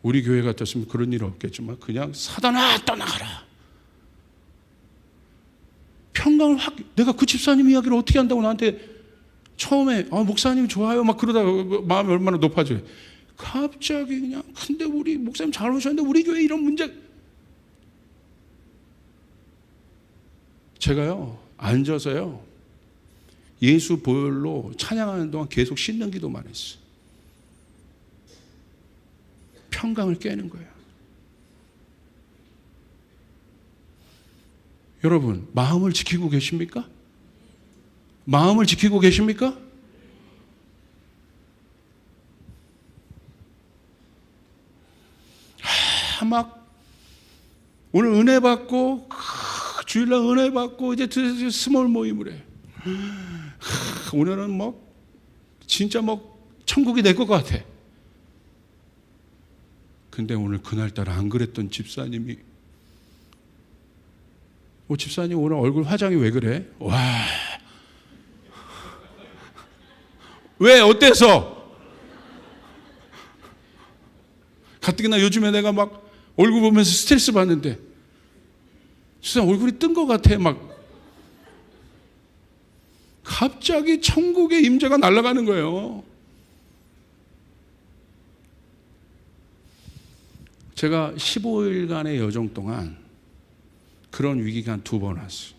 우리 교회 같았으면 그런 일 없겠지만 그냥 사단아 떠나가라. 평강을 확 내가 그 집사님 이야기를 어떻게 한다고 나한테 처음에 목사님 좋아요 막 그러다가 마음이 얼마나 높아져요. 갑자기 그냥 근데 우리 목사님 잘 오셨는데 우리 교회 이런 문제. 제가요 앉아서요 예수 보혈로 찬양하는 동안 계속 씻는 기도만 했어요. 평강을 깨는 거예요. 여러분 마음을 지키고 계십니까? 마음을 지키고 계십니까? 막 오늘 은혜 받고 주일날 은혜 받고 이제 스몰 모임을 해. 오늘은 뭐 진짜 뭐 천국이 될 것 같아. 근데 오늘 그날따라 안 그랬던 집사님이, 집사님 오늘 얼굴 화장이 왜 그래? 와, 왜 어때서? 가뜩이나 요즘에 내가 막 얼굴 보면서 스트레스 받는데 진짜 얼굴이 뜬 것 같아. 막 갑자기 천국의 임재가 날아가는 거예요. 제가 15일간의 여정 동안 그런 위기가 한 2번 왔어요.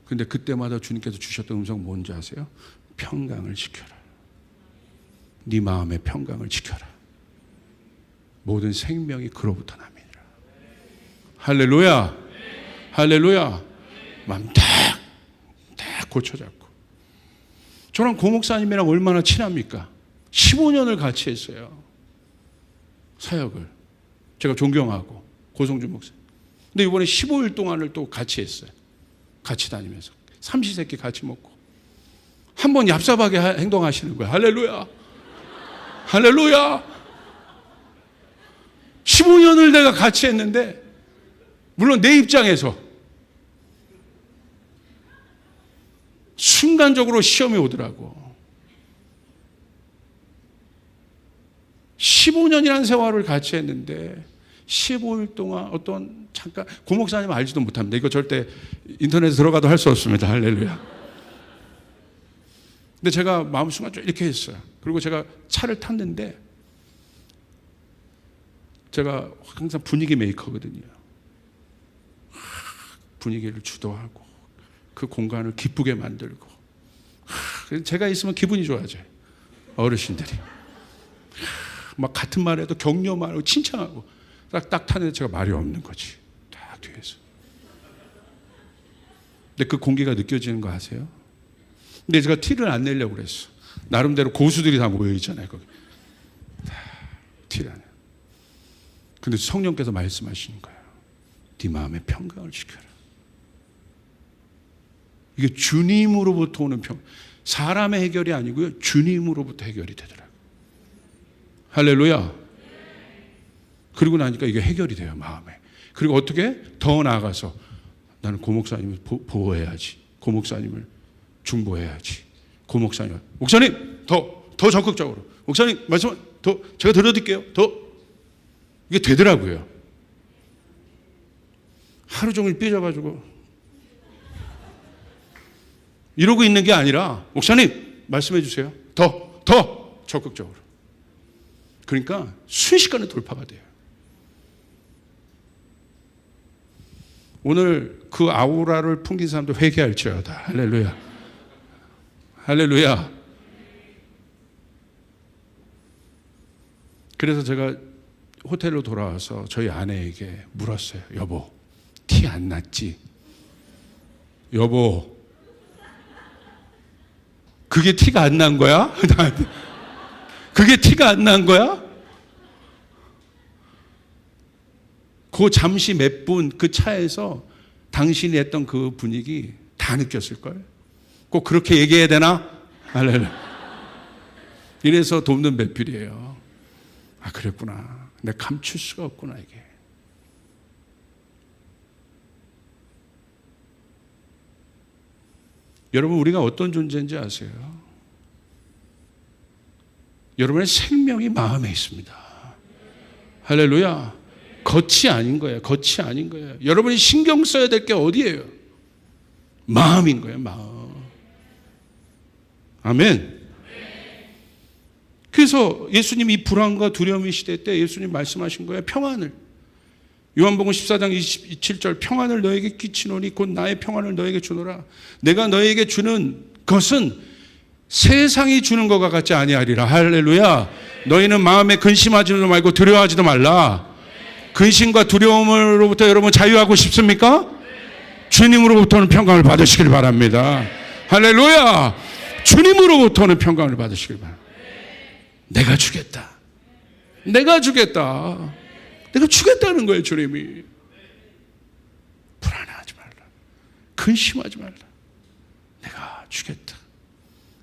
근데 그때마다 주님께서 주셨던 음성 뭔지 아세요? 평강을 지켜라. 네 마음의 평강을 지켜라. 모든 생명이 그로부터 남이니라. 할렐루야. 할렐루야. 마음 딱 고쳐잡고. 저랑 고 목사님이랑 얼마나 친합니까? 15년을 같이 했어요. 사역을. 제가 존경하고 고성준 목사. 근데 이번에 15일 동안을 또 같이 했어요. 같이 다니면서 삼시세끼 같이 먹고 한 번 얍삽하게 행동하시는 거예요. 할렐루야. 할렐루야. 15년을 내가 같이 했는데 물론 내 입장에서 순간적으로 시험이 오더라고. 15년이라는 세월을 같이 했는데 15일 동안 어떤 잠깐 고 목사님 알지도 못합니다. 이거 절대 인터넷에 들어가도 할 수 없습니다. 할렐루야. 근데 제가 마음 순간 좀 이렇게 했어요. 그리고 제가 차를 탔는데 제가 항상 분위기 메이커거든요. 분위기를 주도하고 그 공간을 기쁘게 만들고 제가 있으면 기분이 좋아져요. 어르신들이 막 같은 말해도 격려만 하고 칭찬하고 딱 타는데 제가 말이 없는 거지. 딱 뒤에서. 근데 그 공기가 느껴지는 거 아세요? 근데 제가 티를 안 내려고 그랬어. 나름대로 고수들이 다 모여 있잖아요. 거기. 티를 안 내. 근데 성령께서 말씀하시는 거예요. 네 마음의 평강을 지켜라. 이게 주님으로부터 오는 평, 사람의 해결이 아니고요. 주님으로부터 해결이 되더라고요. 할렐루야. 그리고 나니까 이게 해결이 돼요. 마음에. 그리고 어떻게? 더 나아가서 나는 고 목사님을 보호해야지. 고 목사님을 중보해야지. 고 목사님, 목사님 더 적극적으로. 목사님 말씀 더 제가 들어드릴게요. 더 이게 되더라고요. 하루 종일 삐져가지고 이러고 있는 게 아니라 목사님 말씀해 주세요. 더 적극적으로. 그러니까 순식간에 돌파가 돼요. 오늘 그 아우라를 풍긴 사람도 회개할지어다. 할렐루야. 할렐루야. 그래서 제가 호텔로 돌아와서 저희 아내에게 물었어요. 여보, 티 안 났지? 여보, 그게 티가 안 난 거야? 그게 티가 안 난 거야? 그 잠시 몇 분 그 차에서 당신이 했던 그 분위기 다 느꼈을걸? 꼭 그렇게 얘기해야 되나? 이래서 돕는 배필이에요. 아, 그랬구나. 내가 감출 수가 없구나, 이게. 여러분, 우리가 어떤 존재인지 아세요? 여러분의 생명이 마음에 있습니다. 할렐루야. 겉이 아닌 거예요. 겉이 아닌 거예요. 여러분이 신경 써야 될 게 어디예요? 마음인 거예요. 마음. 아멘. 그래서 예수님 이 불안과 두려움의 시대 때 예수님 말씀하신 거예요. 평안을. 요한복음 14장 27절 평안을 너에게 끼치노니 곧 나의 평안을 너에게 주노라. 내가 너에게 주는 것은 세상이 주는 것과 같지 아니하리라. 할렐루야. 너희는 마음에 근심하지도 말고 두려워하지도 말라. 근심과 두려움으로부터 여러분 자유하고 싶습니까? 주님으로부터는 평강을 받으시길 바랍니다. 할렐루야. 주님으로부터는 평강을 받으시길 바랍니다. 내가 주겠다. 내가 주겠다. 내가 주겠다는 거예요, 주님이. 근심하지 말라. 내가 주겠다.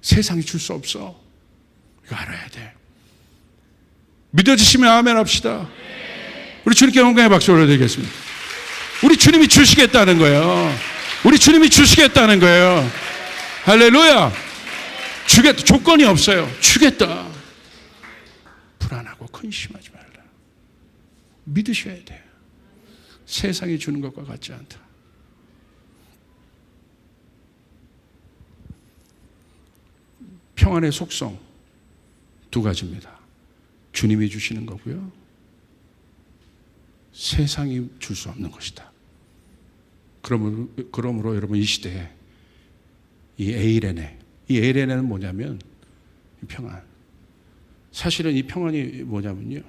세상이 줄 수 없어. 이거 알아야 돼. 믿어지시면 아멘 합시다. 우리 주님께 영광의 박수 올려드리겠습니다. 우리 주님이 주시겠다는 거예요. 우리 주님이 주시겠다는 거예요. 할렐루야. 주겠다. 조건이 없어요. 주겠다. 불안하고 근심하지 말라. 믿으셔야 돼요. 세상이 주는 것과 같지 않다. 평안의 속성 두 가지입니다. 주님이 주시는 거고요. 세상이 줄 수 없는 것이다. 그러므로 여러분 이 시대에 이 에이레네는 뭐냐면 평안. 사실은 이 평안이 뭐냐면요.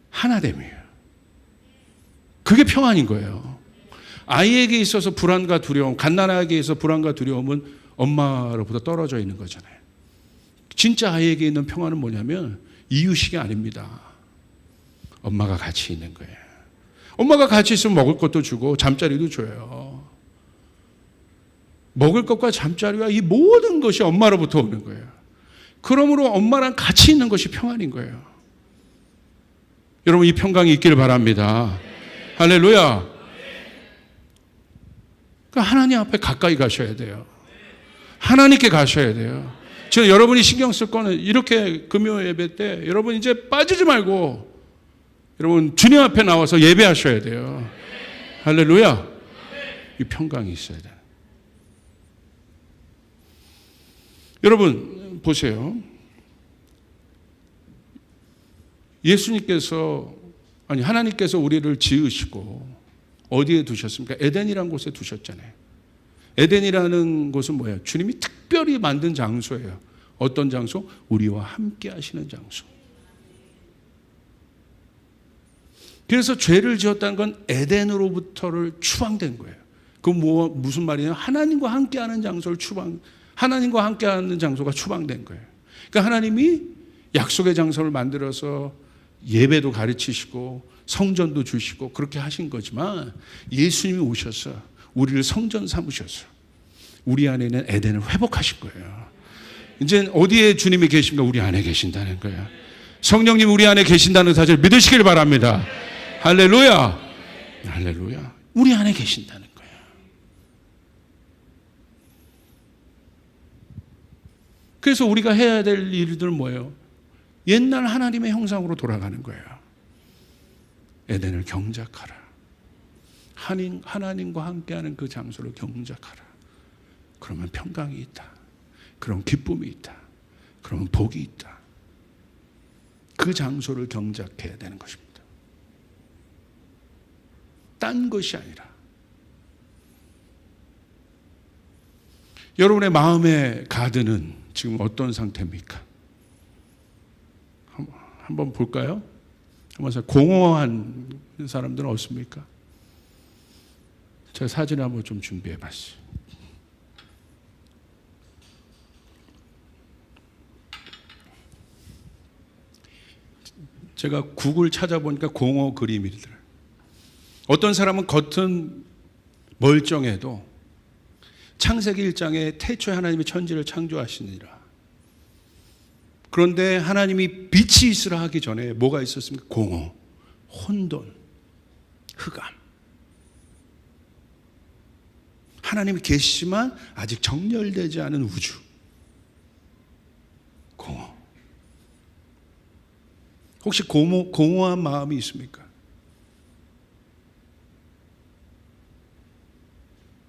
하나됨이에요. 그게 평안인 거예요. 아이에게 있어서 불안과 두려움, 갓난아이에게 있어서 불안과 두려움은 엄마로부터 떨어져 있는 거잖아요. 진짜 아이에게 있는 평안은 뭐냐면 이유식이 아닙니다. 엄마가 같이 있는 거예요. 엄마가 같이 있으면 먹을 것도 주고 잠자리도 줘요. 먹을 것과 잠자리와 이 모든 것이 엄마로부터 오는 거예요. 그러므로 엄마랑 같이 있는 것이 평안인 거예요. 여러분 이 평강이 있기를 바랍니다. 할렐루야. 그러니까 하나님 앞에 가까이 가셔야 돼요. 하나님께 가셔야 돼요. 지금 여러분이 신경 쓸 거는 이렇게 금요 예배 때 여러분 이제 빠지지 말고 여러분 주님 앞에 나와서 예배하셔야 돼요. 할렐루야. 이 평강이 있어야 돼요. 여러분 보세요. 하나님께서 우리를 지으시고 어디에 두셨습니까? 에덴이라는 곳에 두셨잖아요. 에덴이라는 곳은 뭐예요? 주님이 특별히 만든 장소예요. 어떤 장소? 우리와 함께 하시는 장소. 그래서 죄를 지었다는 건 에덴으로부터를 추방된 거예요. 그건 무슨 말이냐? 하나님과 함께하는 장소를 하나님과 함께하는 장소가 추방된 거예요. 그러니까 하나님이 약속의 장소를 만들어서 예배도 가르치시고 성전도 주시고 그렇게 하신 거지만 예수님이 오셔서 우리를 성전 삼으셔서 우리 안에 있는 에덴을 회복하신 거예요. 이제 어디에 주님이 계신가? 우리 안에 계신다는 거예요. 성령님 우리 안에 계신다는 사실을 믿으시길 바랍니다. 할렐루야. 할렐루야. 우리 안에 계신다는 거예요. 그래서 우리가 해야 될 일들은 뭐예요? 옛날 하나님의 형상으로 돌아가는 거예요. 에덴을 경작하라. 하나님과 함께하는 그 장소를 경작하라. 그러면 평강이 있다. 그런 기쁨이 있다. 그러면 복이 있다. 그 장소를 경작해야 되는 것입니다. 딴 것이 아니라. 여러분의 마음의 가드는 지금 어떤 상태입니까? 한번 볼까요? 한번 공허한 사람들은 없습니까? 제가 사진을 한번 좀 준비해 봤어요. 제가 구글 찾아보니까 공허 그림이더라고요. 어떤 사람은 겉은 멀쩡해도 창세기 1장에 태초에 하나님이 천지를 창조하시니라. 그런데 하나님이 빛이 있으라 하기 전에 뭐가 있었습니까? 공허, 혼돈, 흑암. 하나님이 계시지만 아직 정렬되지 않은 우주. 공허. 혹시 공허한 마음이 있습니까?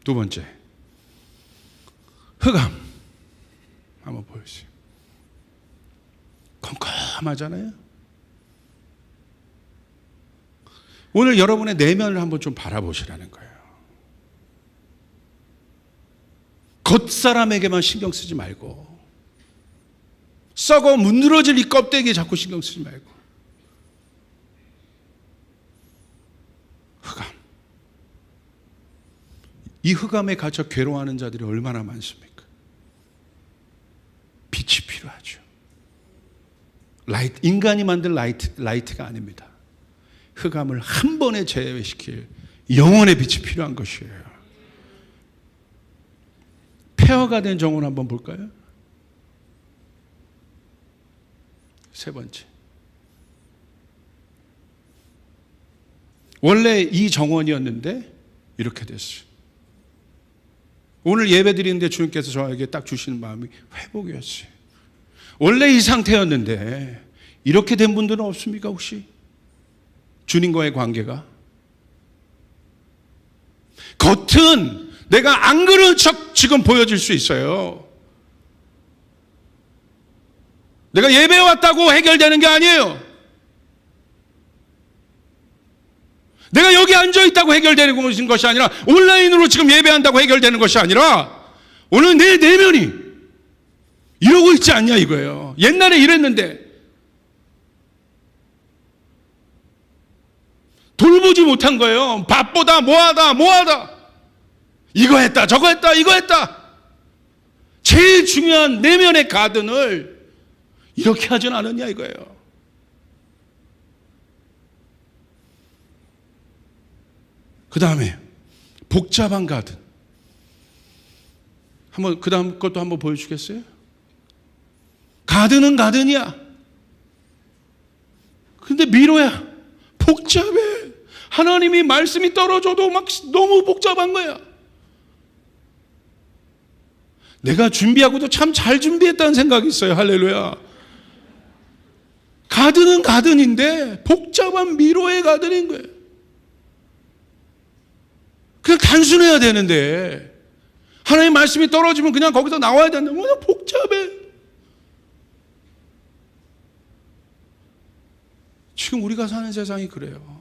두 번째, 흑암. 한번 보여주세요. 컴컴하잖아요. 오늘 여러분의 내면을 한번 좀 바라보시라는 거예요. 겉사람에게만 신경 쓰지 말고 썩어 문드러질 이 껍데기에 자꾸 신경 쓰지 말고 흑암. 이 흑암에 갇혀 괴로워하는 자들이 얼마나 많습니까? 빛이 필요하죠. 인간이 만든 라이트가 아닙니다. 흑암을 한 번에 제외시킬 영혼의 빛이 필요한 것이에요. 폐허가 된 정원 한번 볼까요? 세 번째. 원래 이 정원이었는데 이렇게 됐어요. 오늘 예배 드리는데 주님께서 저에게 딱 주시는 마음이 회복이었어요. 원래 이 상태였는데 이렇게 된 분들은 없습니까 혹시? 주님과의 관계가 겉은 내가 안 그런 척 지금 보여질 수 있어요. 내가 예배에 왔다고 해결되는 게 아니에요. 내가 여기 앉아있다고 해결되는 것이 아니라 온라인으로 지금 예배한다고 해결되는 것이 아니라 오늘 내 내면이 이러고 있지 않냐 이거예요. 옛날에 이랬는데 돌보지 못한 거예요. 밥보다 뭐하다 이거 했다 저거 했다 이거 했다. 제일 중요한 내면의 가든을 이렇게 하진 않았냐 이거예요. 그 다음에 복잡한 가든. 한번 그 다음 것도 한번 보여주겠어요? 가든은 가든이야. 근데 미로야. 복잡해. 하나님이 말씀이 떨어져도 막 너무 복잡한 거야. 내가 준비하고도 참 잘 준비했다는 생각이 있어요. 할렐루야. 가든은 가든인데 복잡한 미로의 가든인 거예요. 그냥 단순해야 되는데 하나님의 말씀이 떨어지면 그냥 거기서 나와야 되는데 그냥 복잡해. 지금 우리가 사는 세상이 그래요.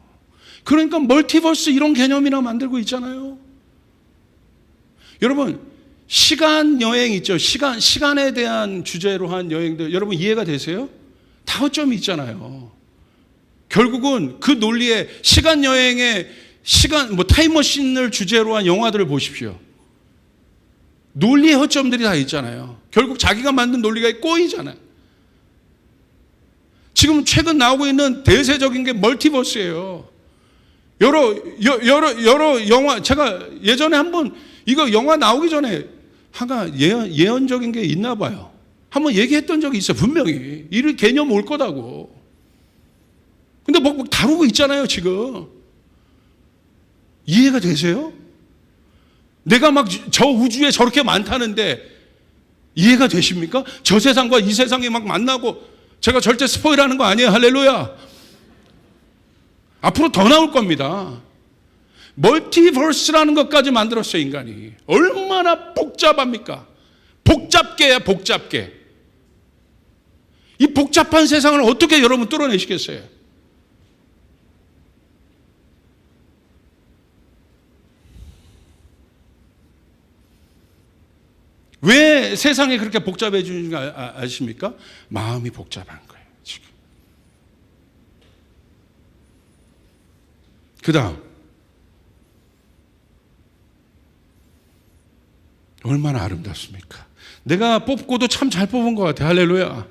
그러니까 멀티버스 이런 개념이나 만들고 있잖아요. 여러분 시간 여행 있죠. 시간에 대한 주제로 한 여행들 여러분 이해가 되세요? 다 허점이 있잖아요. 결국은 그 논리에 시간 여행에 타임머신을 주제로 한 영화들을 보십시오. 논리의 허점들이 다 있잖아요. 결국 자기가 만든 논리가 꼬이잖아요. 지금 최근 나오고 있는 대세적인 게 멀티버스예요. 여러 영화, 제가 예전에 한번 이거 영화 나오기 전에 하나 예언적인 게 있나 봐요. 한번 얘기했던 적이 있어요. 분명히. 이런 개념 올 거다고. 근데 뭐 다루고 있잖아요, 지금. 이해가 되세요? 내가 막 저 우주에 저렇게 많다는데 이해가 되십니까? 저 세상과 이 세상이 막 만나고 제가 절대 스포일하는 거 아니에요. 할렐루야. 앞으로 더 나올 겁니다. 멀티버스라는 것까지 만들었어요, 인간이. 얼마나 복잡합니까? 복잡게야, 복잡게. 이 복잡한 세상을 어떻게 여러분 뚫어내시겠어요? 왜 세상이 그렇게 복잡해지는지 아십니까? 마음이 복잡한 거예요, 지금. 그 다음. 얼마나 아름답습니까? 내가 뽑고도 참 잘 뽑은 것 같아요. 할렐루야.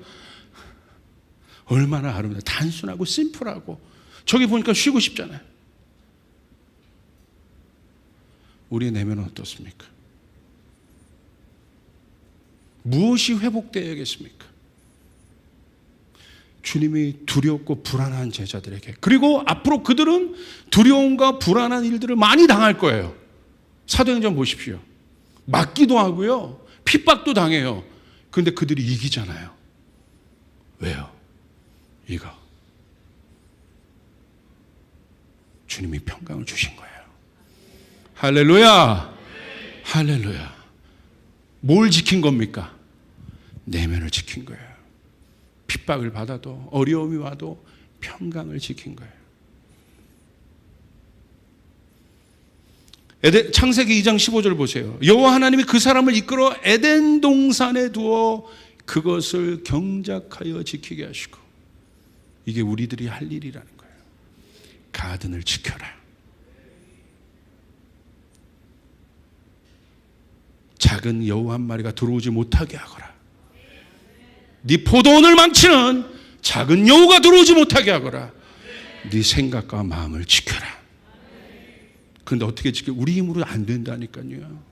얼마나 아름다워. 단순하고 심플하고. 저기 보니까 쉬고 싶잖아요. 우리의 내면은 어떻습니까? 무엇이 회복되어야겠습니까? 주님이 두렵고 불안한 제자들에게, 그리고 앞으로 그들은 두려움과 불안한 일들을 많이 당할 거예요. 사도행전 보십시오. 맞기도 하고요, 핍박도 당해요. 그런데 그들이 이기잖아요. 왜요? 이거 주님이 평강을 주신 거예요. 할렐루야. 할렐루야. 뭘 지킨 겁니까? 내면을 지킨 거예요. 핍박을 받아도, 어려움이 와도 평강을 지킨 거예요. 창세기 2장 15절 보세요. 여호와 하나님이 그 사람을 이끌어 에덴 동산에 두어 그것을 경작하여 지키게 하시고, 이게 우리들이 할 일이라는 거예요. 가든을 지켜라. 작은 여우 한 마리가 들어오지 못하게 하거라. 네 포도원을 망치는 작은 여우가 들어오지 못하게 하거라. 네 생각과 마음을 지켜라. 그런데 어떻게 지켜? 우리 힘으로 안 된다니까요.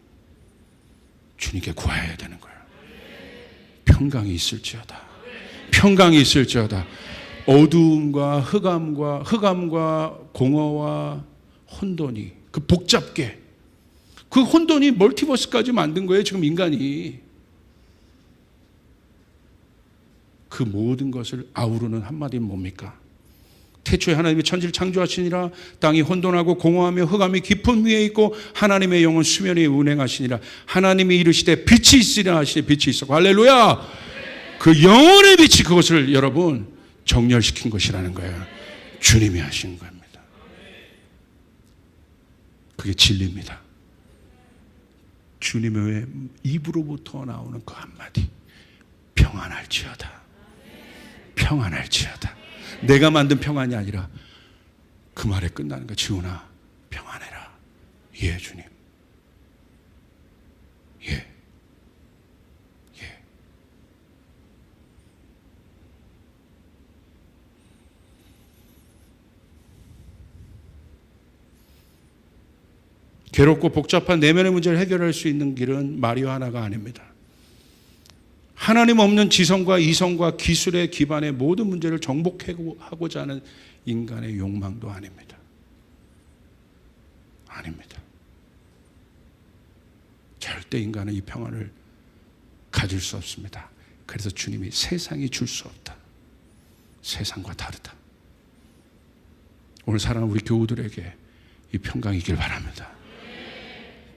주님께 구해야 되는 거예요. 평강이 있을지어다. 평강이 있을지어다. 어두움과 흑암과 공허와 혼돈이 그 복잡게 그 혼돈이 멀티버스까지 만든 거예요. 지금 인간이 그 모든 것을 아우르는 한마디는 뭡니까? 태초에 하나님이 천지를 창조하시니라. 땅이 혼돈하고 공허하며 흑암이 깊은 위에 있고 하나님의 영은 수면 위에 운행하시니라. 하나님이 이르시되 빛이 있으리라 하시니 빛이 있었고. 할렐루야. 그 영혼의 빛이 그것을 여러분 정렬시킨 것이라는 거예요. 주님이 하신 겁니다. 그게 진리입니다. 주님의 입으로부터 나오는 그 한마디, 평안할지어다. 평안할지어다. 내가 만든 평안이 아니라 그 말에 끝나는 거. 지훈아, 평안해라. 예, 주님. 예. 예. 괴롭고 복잡한 내면의 문제를 해결할 수 있는 길은 마리오 하나가 아닙니다. 하나님 없는 지성과 이성과 기술의 기반의 모든 문제를 정복하고자 하는 인간의 욕망도 아닙니다. 아닙니다. 절대 인간은 이 평안을 가질 수 없습니다. 그래서 주님이 세상이 줄 수 없다. 세상과 다르다. 오늘 사랑하는 우리 교우들에게 이 평강이길 바랍니다.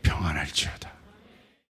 평안할지어다.